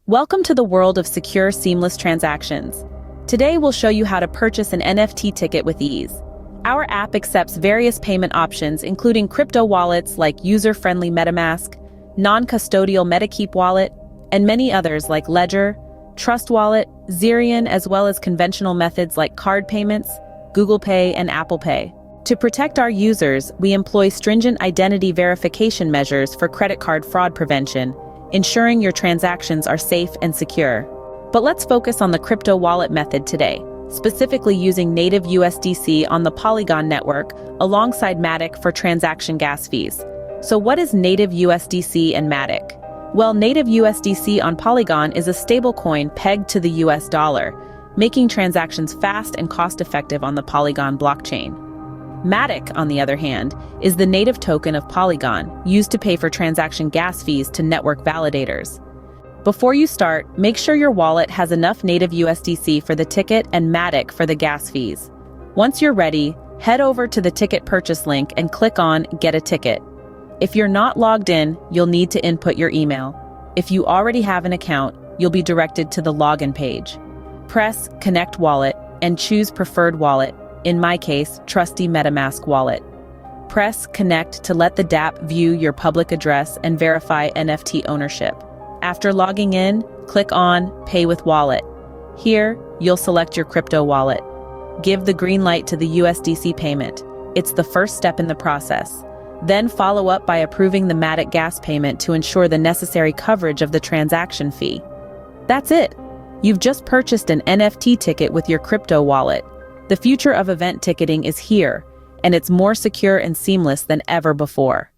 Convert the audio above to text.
Welcome to the world of secure, seamless transactions. Today we'll show you how to purchase an NFT ticket with ease. Our app accepts various payment options, including crypto wallets like user-friendly MetaMask, non-custodial MATIC wallet, and many others like Ledger, Trust Wallet, Zerion, as well as conventional methods like card payments, Google Pay, and Apple Pay. To protect our users, we employ stringent identity verification measures for credit card fraud prevention, ensuring your transactions are safe and secure. But let's focus on the crypto wallet method today, specifically using native USDC on the Polygon network alongside MATIC for transaction gas fees. So what is native USDC and MATIC? Well, native USDC on Polygon is a stablecoin pegged to the US dollar, making transactions fast and cost-effective on the Polygon blockchain. MATIC, on the other hand, is the native token of Polygon, used to pay for transaction gas fees to network validators. Before you start, make sure your wallet has enough native USDC for the ticket and MATIC for the gas fees. Once you're ready, head over to the ticket purchase link and click on Get a Ticket. If you're not logged in, you'll need to input your email. If you already have an account, you'll be directed to the login page. Press Connect Wallet and choose Preferred Wallet. In my case, trusty MetaMask wallet. Press Connect to let the dApp view your public address and verify NFT ownership. After logging in, click on Pay with Wallet. Here, you'll select your crypto wallet. Give the green light to the USDC payment. It's the first step in the process. Then follow up by approving the MATIC gas payment to ensure the necessary coverage of the transaction fee. That's it. You've just purchased an NFT ticket with your crypto wallet. The future of event ticketing is here, and it's more secure and seamless than ever before.